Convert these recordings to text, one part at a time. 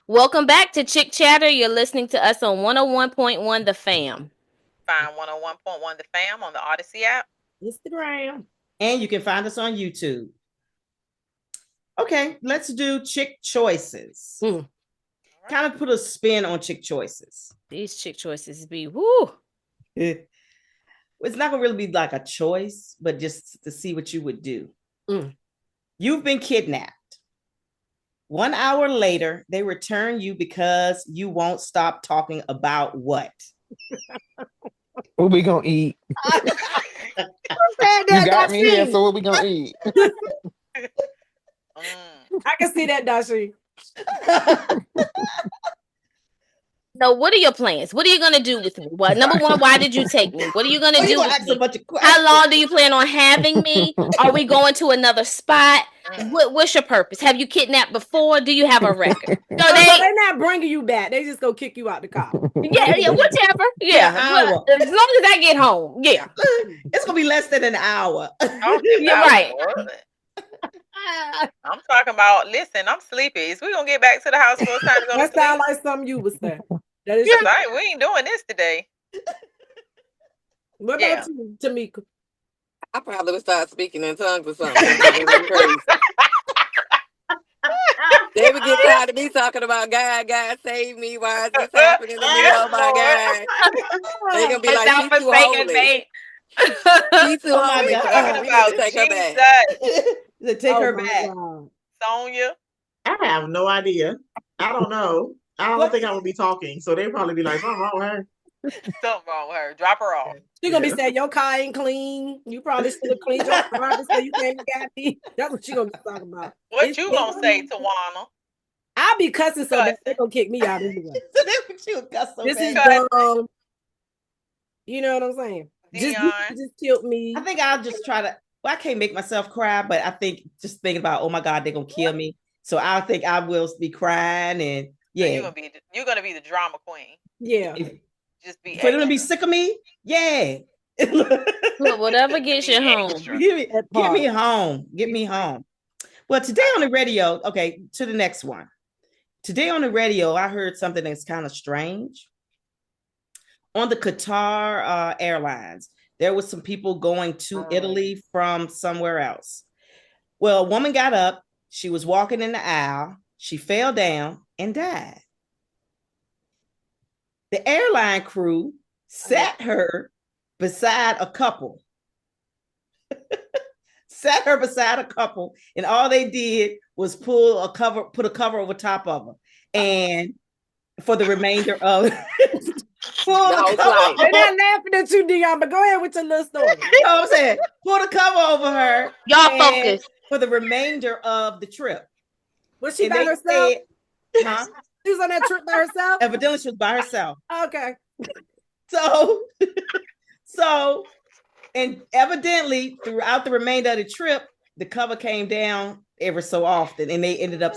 Welcome back to Chick Chatter. You're listening to us on 101.1 The Fam. Find 101.1 The Fam on the Odyssey app. Instagram. And you can find us on YouTube. Okay, let's do chick choices. Kind of put a spin on chick choices. These chick choices be woo. It's not gonna really be like a choice, but just to see what you would do. You've been kidnapped. 1 hour later, they return you because you won't stop talking about what? What we gonna eat? You got me here, so what we gonna eat? I can see that, Dashi. No, what are your plans? What are you gonna do with me? Well, number one, why did you take me? What are you gonna do with me? How long do you plan on having me? Are we going to another spot? What's your purpose? Have you kidnapped before? Do you have a record? So they're not bringing you back. They just go kick you out the car. Yeah, whatever. Yeah, well, as long as I get home. Yeah, it's gonna be less than an hour. You're right. I'm talking about. Listen, I'm sleepy. Is we gonna get back to the house for time to go? That sounds like something you would say. That is right. We ain't doing this today. What about you, Tamika? I probably would start speaking in tongues or something. They would get tired of me talking about God save me. Why is this happening to me? Oh my God. They're gonna be like, she's too holy. She's too holy. Take her back. Take her back. Sonia? I have no idea. I don't know. I don't think I would be talking, so they'd probably be like, something wrong with her. Something wrong with her. Drop her off. She's gonna be saying your car ain't clean. You probably should have cleaned your car so you can't get me. That's what she gonna be talking about. What you gonna say, Tawana? I'll be cussing so bad they're gonna kick me out anyway. So that's what you cuss so this bad. Is you know what I'm saying? Just killed me. I think I'll just try to. Well, I can't make myself cry, but I think just thinking about, oh my God, they're gonna kill me. So I think I will be crying and you're gonna be the drama queen. Yeah. Just be for them to be sick of me. Yeah. Whatever gets you home. Get me home. Get me home. Well, today on the radio, okay, to the next one. Today on the radio, I heard something that's kind of strange. On the Qatar Airlines, there was some people going to Italy from somewhere else. Well, a woman got up. She was walking in the aisle. She fell down and died. The airline crew sat her beside a couple. Sat her beside a couple, and all they did was put a cover over top of her. And for the remainder of they're not laughing at you, Dion, but go ahead with your little story. You know what I'm saying? Put a cover over her. Y'all focus. For the remainder of the trip. Was she by herself? She was on that trip by herself? Evidently, she was by herself. Okay. So, and evidently, throughout the remainder of the trip, the cover came down ever so often, and they ended up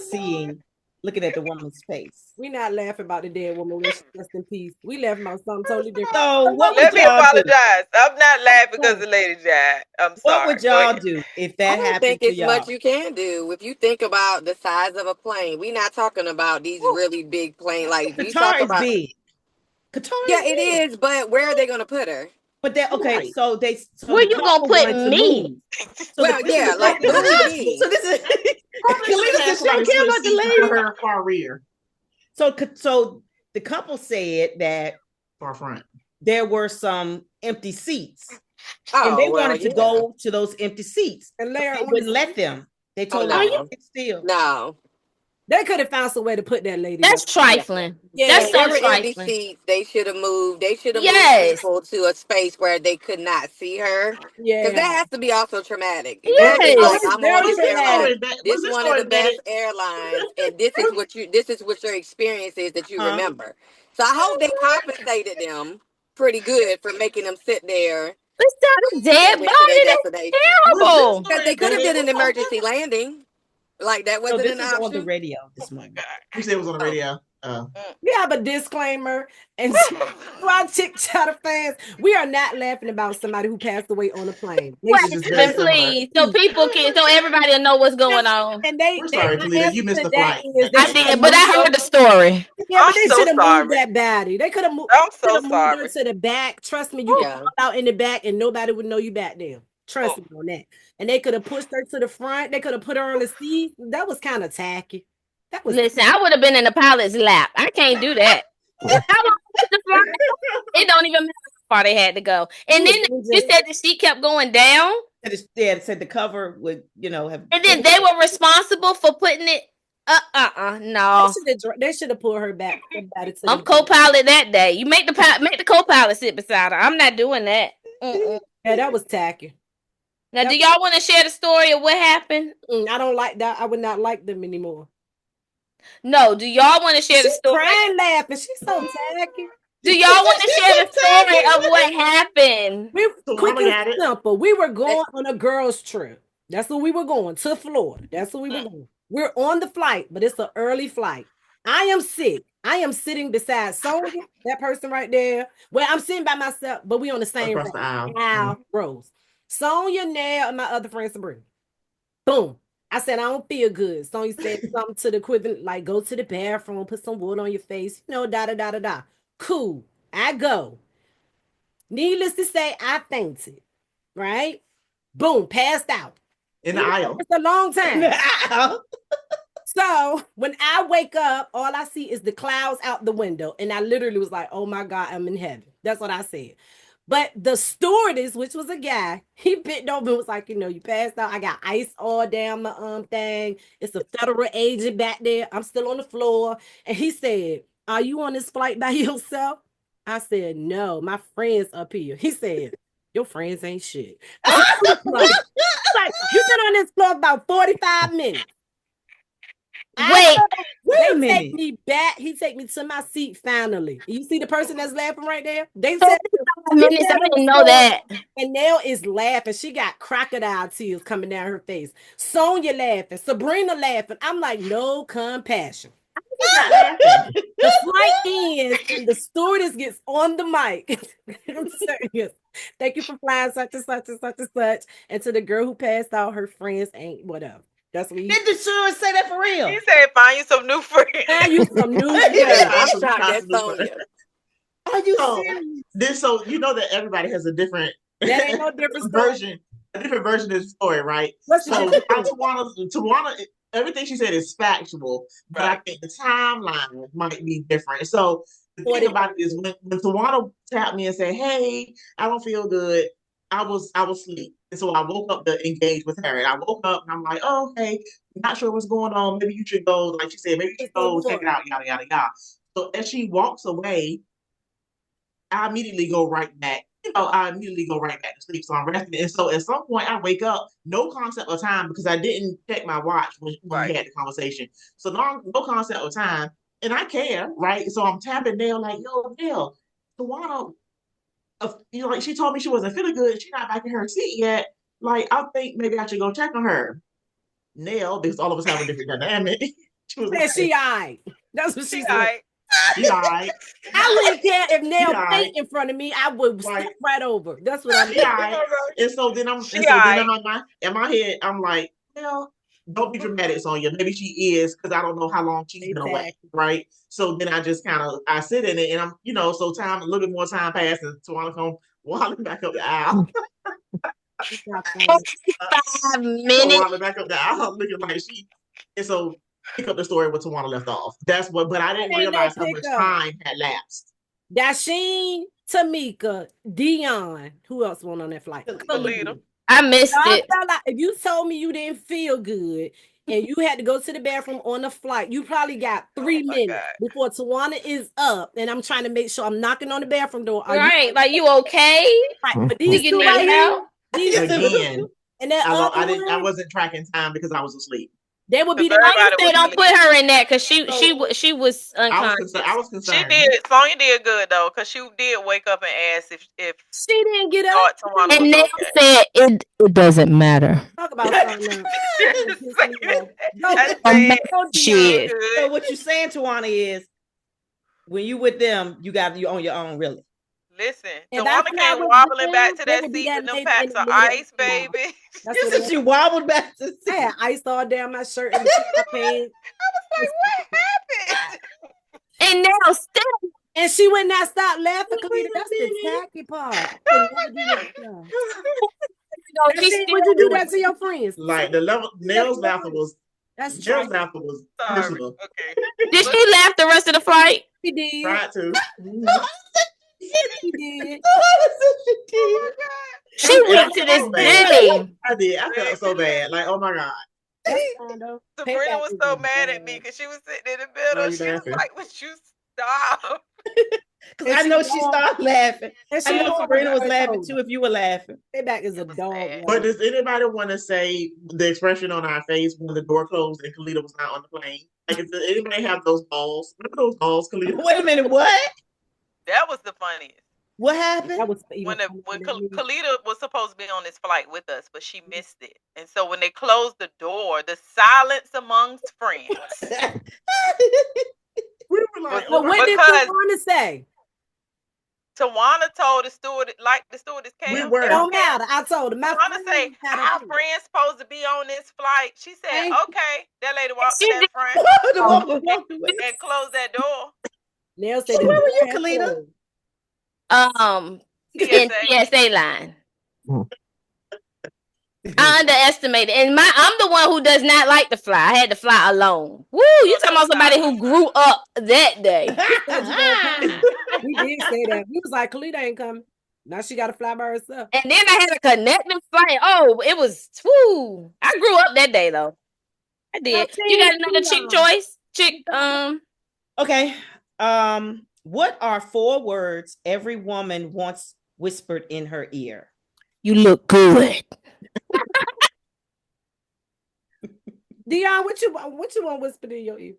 looking at the woman's face. We're not laughing about the dead woman. Rest in peace. We laughing about something totally different. So, let me apologize. I'm not laughing because the lady died. I'm sorry. What would y'all do if that happened? I don't think it's much you can do. If you think about the size of a plane, we're not talking about these really big planes. Like Qatar you talk about big. Qatar it is, but where are they going to put her? But that okay, so they where you gonna put me? So well, yeah, like so this is Kalina said she don't care about the lady. Her far rear. So the couple said that far front there were some empty seats, and they wanted to go to those empty seats, and they wouldn't let them. They told them still. No. They could have found some way to put that lady. That's trifling. Yeah, that's so trifling. Seats, they should have moved. They should have moved people to a space where they could not see her. Yeah, because that has to be also traumatic. Yes. Like, I'm on this airline. This is one of the best airlines, and this is what your experience is that you remember. So I hope they compensated them pretty good for making them sit there. It's not a dead body. That's terrible. Because they could have did an emergency landing. Like that wasn't an option. On the radio this morning. You said it was on the radio. We have a disclaimer, and to our Chick Chatter fans, we are not laughing about somebody who passed away on a plane. Please, so everybody will know what's going on. And we're sorry, Talita, you missed the flight. I did, but I heard the story. Yeah, but they should have moved that body. They could have moved. I'm so sorry. Moved her to the back. Trust me, you could fall out in the back, and nobody would know you back there. Trust me on that. And they could have pushed her to the front. They could have put her on the seat. That was kind of tacky. Listen, I would have been in the pilot's lap. I can't do that. How long was the flight? It don't even matter how far they had to go. And then you said the seat kept going down. Yeah, it said the cover would, have. And then they were responsible for putting it. No. They should have pulled her back. I'm co-pilot that day. You make the co-pilot sit beside her. I'm not doing that. Yeah, that was tacky. Now, do y'all want to share the story of what happened? I don't like that. I would not like them anymore. No, do y'all want to share the story? Crying, laughing. She's so tacky. Do y'all want to share the story of what happened? Quick and simple. We were going on a girls' trip. That's where we were going, to Florida. That's where we were going. We're on the flight, but it's an early flight. I am sick. I am sitting beside Sonia, that person right there. Well, I'm sitting by myself, but we on the same rows. Sonia, Nell, and my other friend Sabrina. Boom. I said, I don't feel good. Sonia said something to the equivalent, like, go to the bathroom, put some water on your face, da-da-da-da-da. Cool. I go. Needless to say, I fainted. Right? Boom. Passed out. In the aisle. It's a long time. So when I wake up, all I see is the clouds out the window. And I literally was like, oh my God, I'm in heaven. That's what I said. But the stewardess, which was a guy, he bent over and was like, you passed out. I got ice all down my thing. It's a federal agent back there. I'm still on the floor. And he said, are you on this flight by yourself? I said, no, my friends up here. He said, your friends ain't shit. You've been on this floor about 45 minutes. Wait a minute. Take me back. He take me to my seat finally. You see the person that's laughing right there? They said minutes. I didn't know that. And Nell is laughing. She got crocodile tears coming down her face. Sonia laughing. Sabrina laughing. I'm like, no compassion. The flight ends and the stewardess gets on the mic. I'm serious. Thank you for flying such and such and such and such. And to the girl who passed out, her friends ain't whatever. That's what Did the steward say that for real? He said, "Find you some new friends." Find you some new friends. I'm shocked that's Sonia. Are you serious? So you know that everybody has a different that ain't no different version, a different version of the story, right? So Tawana, everything she said is factual, but I think the timeline might be different. So the thing about it is when Tawana tapped me and said, "Hey, I don't feel good," I was asleep. And so I woke up to engage with her. And I woke up and I'm like, oh, hey, not sure what's going on. Maybe you should go, like she said, maybe you should go check it out, yada, yada, yada. So as she walks away, I immediately go right back. To sleep. So I'm resting. And so at some point I wake up, no concept of time because I didn't check my watch when we had the conversation. So no concept of time. And I care, right? So I'm tapping Nell like, yo, Nell, Tawana, like she told me she wasn't feeling good. She's not back in her seat yet. Like, I think maybe I should go check on her. Nell, because all of us have a different dynamic. She was like, she all right. That's what she said. She all right. I wouldn't care if Nell faint in front of me. I would step right over. That's what I'm saying. Right. And so then in my head, I'm like, well, don't be dramatic, Sonia. Maybe she is, because I don't know how long she's been away, right? So then I just I sit in it, and I'm, so a little bit more time passes. So I come walking back up the aisle. 5 minutes. Walking back up the aisle, looking like she. And so pick up the story where Tawana left off. But I didn't realize how much time had lapsed. Dasheen, Tamika, Dion. Who else went on that flight? I missed it. Like if you told me you didn't feel good and you had to go to the bathroom on the flight, you probably got 3 minutes before Tawana is up, and I'm trying to make sure I'm knocking on the bathroom door. Like you okay? Right, but these two right here, again, and I wasn't tracking time because I was asleep. They would be they don't put her in that because she was unconscious. I was concerned. Sonya did good though, because she did wake up and ask if she didn't get up. And Nell said it doesn't matter. Talk about something. So what you're saying, Tawana, is when you with them, you on your own, really. Listen, If Tawana came wobbling back to that seat with them packs of ice, baby. You said she wobbled back to the seat. I had ice all down my shirt and my pants. I was like, what happened? And now still. And she would not stop laughing, Kalita. That's the tacky part. Would you do that to your friends? Like the level, Nell's laughter was. That's Nell's laughter was personal. Okay. Did she laugh the rest of the flight? She did. Tried to. She did. Oh my God. She went to this day. I did. I felt so bad. Like, oh my God. Sabrina was so mad at me because she was sitting in the middle. She was like, would you stop? Because I know she started laughing. I know Sabrina was laughing too if you were laughing. Payback is a dog. But does anybody want to say the expression on our face when the door closed and Kalita was not on the plane? Like, does anybody have those balls? Remember those balls, Kalita? Wait a minute, what? That was the funniest. What happened? That was When Kalita was supposed to be on this flight with us, but she missed it. And so when they closed the door, the silence amongst friends. We were like, what did Tawana say? Tawana told the steward, like the stewardess came. We were. It don't matter. I told her. Tawana say, our friend's supposed to be on this flight. She said, okay. That lady walked to that friend and closed that door. Nell said, where were you, Kalita? In TSA line. I underestimated, and I'm the one who does not like to fly. I had to fly alone. Woo! You talking about somebody who grew up that day? We did say that. We was like, Kalita ain't coming. Now she got to fly by herself. And then I had a connecting flight. Oh, it was woo! I grew up that day though. I did. You got another chick choice? Chick. Okay. What are 4 words every woman wants whispered in her ear? You look good. Dion, what you want whispered in your ear?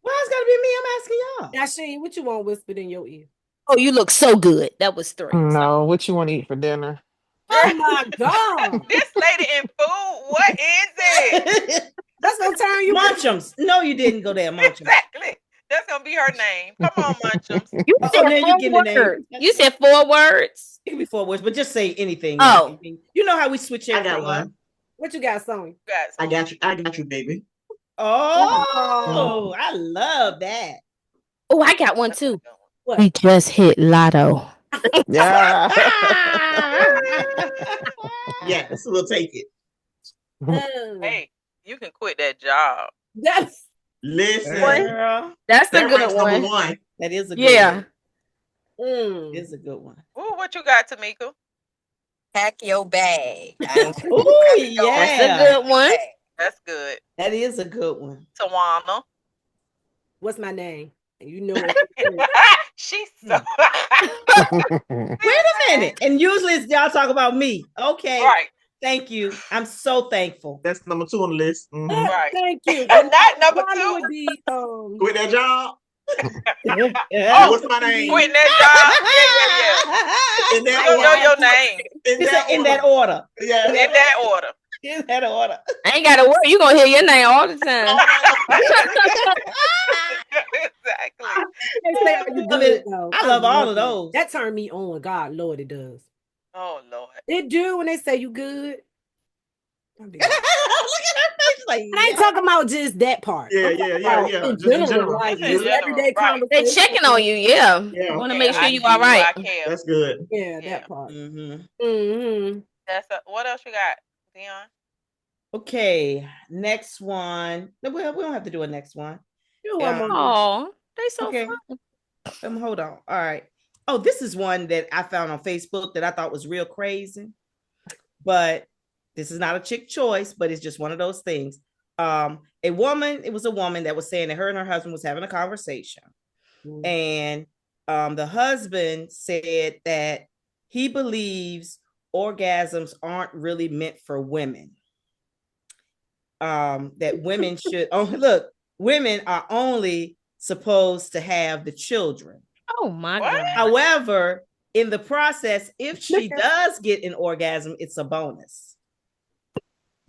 Why it's gotta be me? I'm asking y'all. Yasheen, what you want whispered in your ear? Oh, you look so good. That was 3. No, what you want to eat for dinner? Oh my God. This lady in food, what is it? That's gonna turn you. Munchums. No, you didn't go there, Munchums. Exactly. That's gonna be her name. Come on, Munchums. You said 4 words. You said 4 words. It can be 4 words, but just say anything. Oh. Anything. You know how we switch I got one. What you got, Sonya? I got you, baby. Oh, I love that. Oh, I got one too. What? We just hit lotto. Yeah. Yes, we'll take it. Hey, you can quit that job. Listen, girl. That's a good one. #1. That is a good one. Is a good one. Ooh, what you got, Tamika? Pack your bag. Oh, yeah. That's a good one. That's good. That is a good one. Tawana. What's my name? You know it. She's so Wait a minute. And usually it's y'all talk about me. Okay. right. Thank you. I'm so thankful. That's #2 on the list. Mm-hmm. Right. Thank you. Not number 2. Would be, Quit that job. Yeah. What's my name? Quitting that job. Yeah. In that You don't know order. your name. In that order. Yeah. In that order. In that order. I ain't gotta worry. You gonna hear your name all the time. Exactly. I love all of those. That turned me on. God, Lord, it does. Oh Lord. It do when they say you good. Look at her face like, I ain't talking about just that part. Yeah. In Just in general, general. like In just general, everyday right. conversation. They checking on you, yeah. Yeah. Want to make sure I you do all right. what I can. That's good. Yeah, Yeah. that part. Mm-hmm. What else you got, Dion? Okay, next one. No, we don't have to do a next one. Oh, they so Okay. fun. Hold on. All right. Oh, this is one that I found on Facebook that I thought was real crazy. But this is not a chick choice, but it's just one of those things. It was a woman that was saying that her and her husband was having a conversation. And the husband said that he believes orgasms aren't really meant for women. That women should women are only supposed to have the children. Oh my God. However, in the process, if she does get an orgasm, it's a bonus.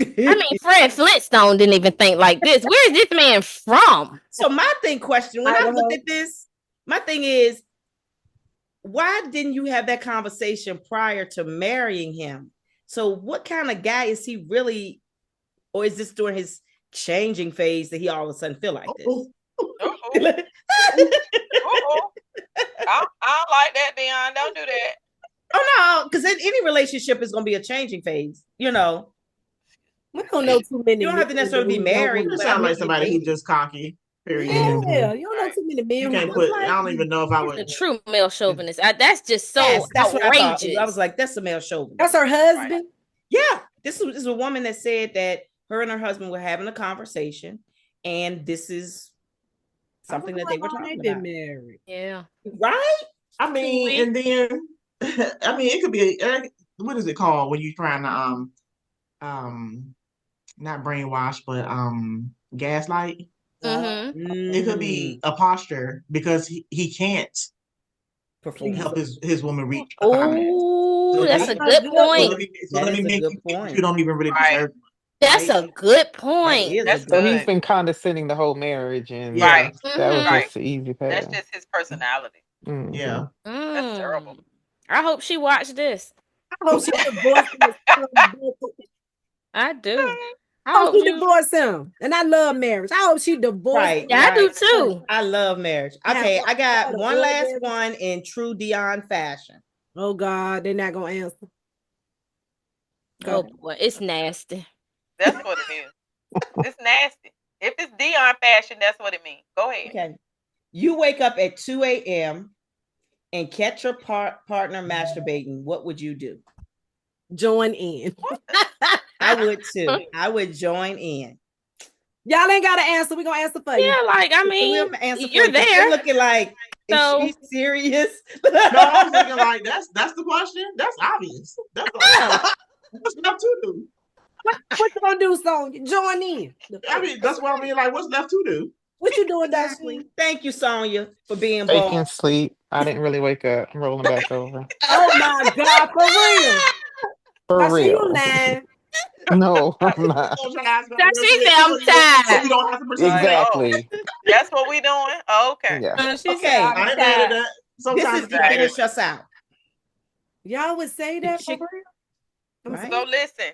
I mean, Fred Flintstone didn't even think like this. Where is this man from? So my question, when I looked at this, My thing is, why didn't you have that conversation prior to marrying him? So what kind of guy is he really, or is this during his changing phase that he all of a sudden feel like this? I don't like that, Dion. Don't do that. Oh no, because any relationship is going to be a changing phase. You know, we don't know too many. You don't have to necessarily be married. You sound like somebody who's just cocky. Period. Yeah, you don't know too many men. You can't put. I don't even know if I would. A true male chauvinist. That's just so that's outrageous. What I was like, that's a male chauvinist. That's her husband. Right. Yeah, this is a woman that said that her and her husband were having a conversation, and this is something that they were talking about. Married. Yeah. Right. I mean, and then I mean, it could be what is it called when you're trying to not brainwash, but gaslight. It could be a posture because he can't help his woman reach. Oh, that's a good point. You don't even really deserve. That's a good point. So he's been condescending the whole marriage, and that was just the easy path. That's just his personality. Mm-hmm. Yeah, that's terrible. I hope she watched this. I hope she divorced I do. I hope she divorced him. And I love marriage. I hope she divorced him. Yeah, I do too. I love marriage. Okay, I got one last one in true Dion fashion. Oh God, they're not gonna answer. Oh boy, it's nasty. That's what it is. It's nasty. If it's Dion fashion, that's what it means. Go ahead. Okay. You wake up at 2 a.m. and catch your partner masturbating. What would you do? Join in. I would too. I would join in. Y'all ain't got to answer. We're going to answer for you. Yeah, like, I mean, you're there. You're looking like, is she serious? No, I'm thinking like, that's the question. That's obvious. That's what's left to do. What you going to do, Sonya? Join in. I mean, that's what I mean. Like, what's left to do? What you doing, Dashley? Thank you, Sonya, for being bold. Taking sleep. I didn't really wake up. I'm rolling back over. Oh my God, for real. For real. No, I'm not. She said I'm tired. You don't have to Exactly. That's what we doing? Oh, okay. Yeah. I ain't mad at that. Sometimes this is to finish us out. Y'all would say that for real? Right. So listen.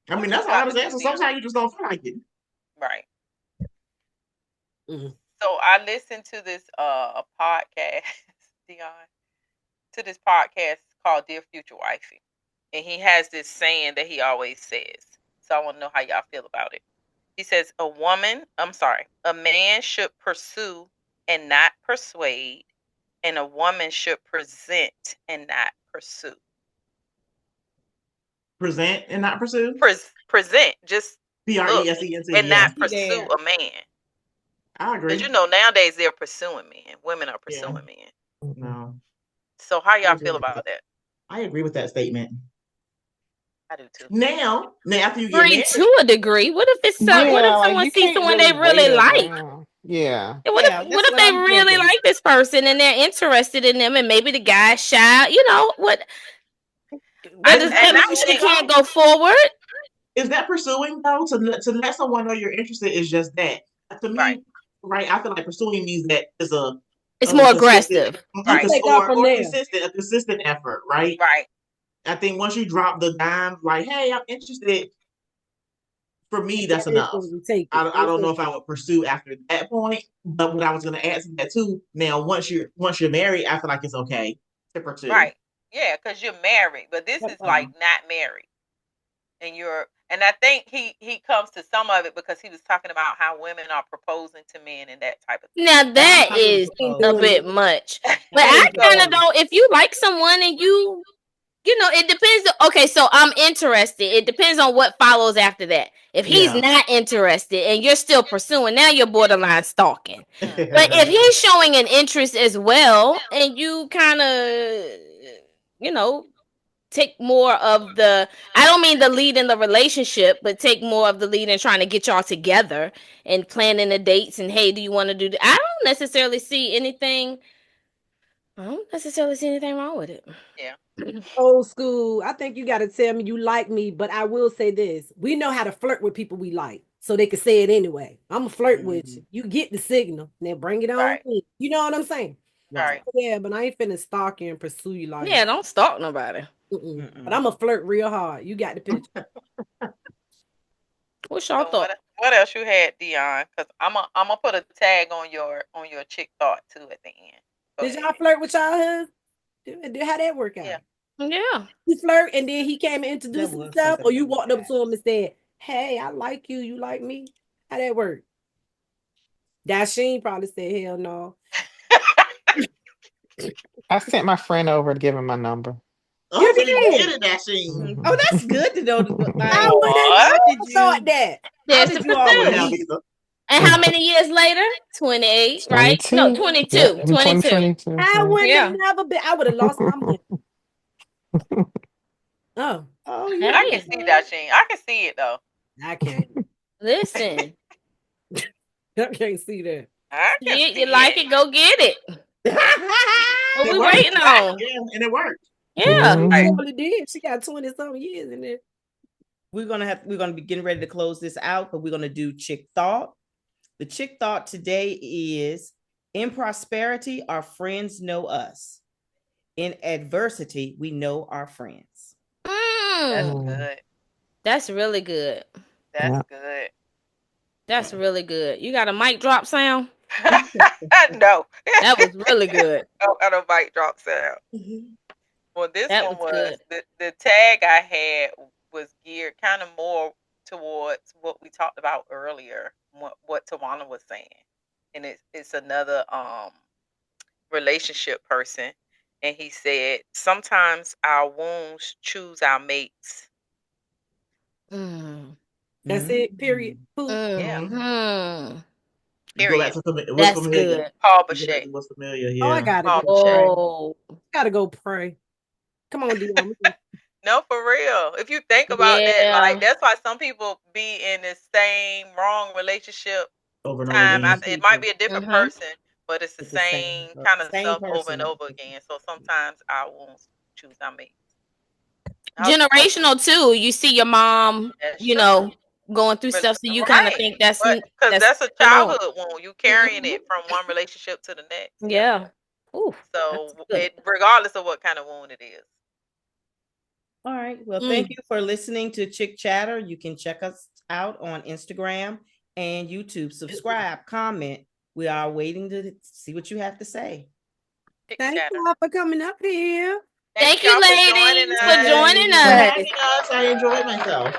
I mean, that's all I was saying. So sometimes you just don't feel like it. Right. Mm-hmm. So I listened to this podcast, Dion, to this podcast called Dear Future Wifey. And he has this saying that he always says. So I want to know how y'all feel about it. He says, a man should pursue and not persuade, and a woman should present and not pursue. Present and not pursue? Present, just P-R-E-S-E-N-T, and not pursue a man. I agree. Because nowadays they're pursuing men. Women are pursuing men. No. So how y'all feel about that? I agree with that statement. I do too. Now after you get married, to a degree. What if it's someone sees someone they really like? Yeah. What if they really like this person and they're interested in them, and maybe the guy's shy? You know what? Does that mean she can't go forward? Is that pursuing though? To let someone know you're interested is just that. To me, right? I feel like pursuing means that it's more aggressive, right? A consistent effort, right? Right. I think once you drop the dime, like, hey, I'm interested. For me, that's enough. I don't know if I would pursue after that point, but what I was going to add to that too. Now, once you're married, I feel like it's okay to pursue. Right. Yeah, because you're married, but this is like not married, and I think he comes to some of it because he was talking about how women are proposing to men and that type of thing. Now that is a bit much, but I kind of don't. If you like someone and you know, it depends. Okay, so I'm interested. It depends on what follows after that. If he's not interested and you're still pursuing, now you're borderline stalking. But if he's showing an interest as well, and you kind of, you know, take more of the, I don't mean the lead in the relationship, but take more of the lead in trying to get y'all together and planning the dates and, hey, do you want to do that? I don't necessarily see anything wrong with it. Yeah. Old school. I think you got to tell me you like me, but I will say this. We know how to flirt with people we like, so they can say it anyway. I'm going to flirt with you. You get the signal. Now bring it on. Right. You know what I'm saying? Right. Yeah, but I ain't finna stalk you and pursue you like. Yeah, don't stalk nobody. But I'm gonna flirt real hard. You got the picture. What's your thought? What else you had, Dion? Because I'm gonna put a tag on your chick thought too at the end. Did y'all flirt with y'all husband? How that work out? Yeah. You flirt and then he came and introduced himself, or you walked up to him and said, "Hey, I like you. You like me." How that work? Dasheen probably said, "Hell no." I sent my friend over to give him my number. You did. Mm-hmm. Oh, that's good to know. How did you thought that? Yes, it was. And how many years later? 28, right? 22. No, 22. Yep, 22. I wouldn't have never been. I would have lost my money. Oh, yeah. I can see that, Sheen. I can see it though. I can't. Listen. I can't see that. See it, you like it, go get it. What we waiting on? Yeah, and it worked. Yeah. She really did. She got 20-something years in there. We're gonna be getting ready to close this out, but we're gonna do chick thought. The chick thought today is: in prosperity, our friends know us. In adversity, we know our friends. That's good. That's really good. That's good. That's really good. You got a mic drop sound? No. That was really good. Oh, I don't mic drop sound. Well, this that one was the tag I had was geared kind of more towards what we talked about earlier, what Tawana was saying. And it's another relationship person. And he said, sometimes our wounds choose our mates. That's it, period. Yeah. Period. That's good. Paul Boucher. What's familiar? Yeah. Oh, I gotta Paul go. Gotta go pray. Come on, Dion. No, for real. If you think about that, like that's why some people be in the same wrong relationship over and time. over again. It might be a different person, but it's the same kind of stuff over and over again. So sometimes I won't choose our mates. Generational too. You see your mom, going through stuff, so you kind of think that's because that's a childhood wound. You carrying it from one relationship to the next. Yeah. Ooh, so regardless of what kind of wound it is. All right. Well, thank you for listening to Chick Chatter. You can check us out on Instagram and YouTube. Subscribe, comment. We are waiting to see what you have to say. Thank you all for coming up here. Thank you, ladies, for joining us. I enjoyed myself.